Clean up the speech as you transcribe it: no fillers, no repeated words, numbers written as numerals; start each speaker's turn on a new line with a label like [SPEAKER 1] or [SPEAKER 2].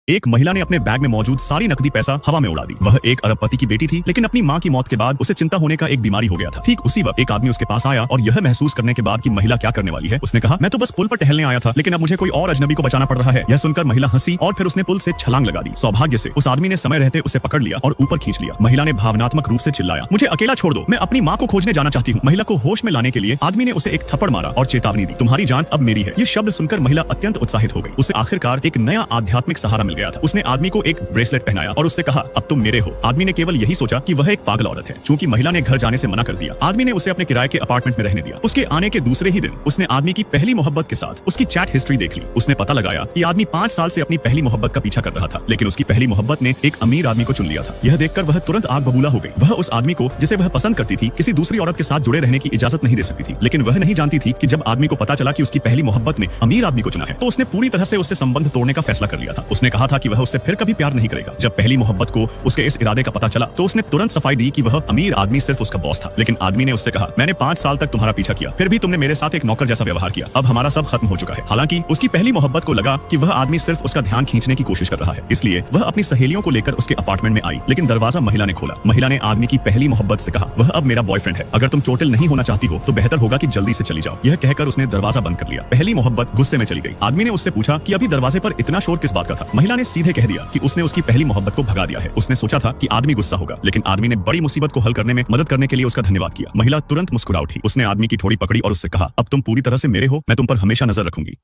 [SPEAKER 1] एक महिला ने अपने बैग में मौजूद सारी नकदी पैसा हवा में उड़ा दी। वह एक अरबपति की बेटी थी, लेकिन अपनी माँ की मौत के बाद उसे चिंता होने का एक बीमारी हो गया था। ठीक उसी वक्त एक आदमी उसके पास आया और यह महसूस करने के बाद कि महिला क्या करने वाली है, उसने कहा, मैं तो बस पुल पर टहलने आया था, लेकिन अब मुझे कोई और अजनबी को बचाना पड़ रहा है। यह सुनकर महिला हंसी और फिर उसने पुल से छलांग लगा दी। सौभाग्य से उस आदमी ने समय रहते उसे पकड़ लिया और ऊपर खींच लिया। महिला ने भावनात्मक रूप से चिल्लाया, मुझे अकेला छोड़ दो, मैं अपनी माँ को खोजने जाना चाहती हूँ। महिला को होश में लाने के लिए आदमी ने उसे एक थप्पड़ मारा और चेतावनी दी, तुम्हारी जान अब मेरी है। ये शब्द सुनकर महिला अत्यंत उत्साहित हो गई। उसे आखिरकार एक नया आध्यात्मिक सहारा मिल गया था। उसने आदमी को एक ब्रेसलेट पहनाया और उससे कहा, अब तुम मेरे हो। आदमी ने केवल यही सोचा कि वह एक पागल औरत है। चूंकि महिला ने घर जाने से मना कर दिया, आदमी ने उसे अपने किराए के अपार्टमेंट में रहने दिया। उसके आने के दूसरे ही दिन उसने आदमी की पहली मोहब्बत के साथ उसकी चैट हिस्ट्री देख ली। उसने पता लगाया कि आदमी 5 साल से अपनी पहली मोहब्बत का पीछा कर रहा था, लेकिन उसकी पहली मोहब्बत ने एक अमीर आदमी को चुन लिया था। यह देखकर वह तुरंत आग बबूला हो गई। वह उस आदमी को, जिसे वह पसंद करती थी, किसी दूसरी औरत के साथ जुड़े रहने की इजाजत नहीं दे सकती थी। लेकिन वह नहीं जानती थी कि जब आदमी को पता चला कि उसकी पहली मोहब्बत ने अमीर आदमी को चुना है, तो उसने पूरी तरह से उससे संबंध तोड़ने का फैसला कर लिया था। उसने कहा था कि वह उससे फिर कभी प्यार नहीं करेगा। जब पहली मोहब्बत को उसके इस इरादे का पता चला, तो उसने तुरंत सफाई दी कि वह अमीर आदमी सिर्फ उसका बॉस था। लेकिन आदमी ने उससे कहा, मैंने 5 साल तक तुम्हारा पीछा किया, फिर भी तुमने मेरे साथ एक नौकर जैसा व्यवहार किया। अब हमारा सब खत्म हो चुका है। हालांकि उसकी पहली मोहब्बत को लगा कि वह आदमी सिर्फ उसका ध्यान खींचने की कोशिश कर रहा है, इसलिए वह अपनी सहेलियों को लेकर उसके अपार्टमेंट में आई। लेकिन दरवाजा महिला ने खोला। महिला ने आदमी की पहली मोहब्बत से कहा, वह अब मेरा बॉयफ्रेंड है। अगर तुम चोटिल नहीं होना चाहती हो तो बेहतर होगा कि जल्दी से चली जाओ। यह कहकर उसने दरवाजा बंद कर लिया। पहली मोहब्बत गुस्से में चली गई। आदमी ने उससे पूछा कि अभी दरवाजे पर इतना शोर किस बात का था। महिला ने सीधे कह दिया कि उसने उसकी पहली मोहब्बत को भगा दिया है। उसने सोचा था कि आदमी गुस्सा होगा, लेकिन आदमी ने बड़ी मुसीबत को हल करने में मदद करने के लिए उसका धन्यवाद किया। महिला तुरंत मुस्कुरा उठी। उसने आदमी की ठोड़ी पकड़ी और उससे कहा, अब तुम पूरी तरह से मेरे हो, मैं तुम पर हमेशा नजर रखूंगी।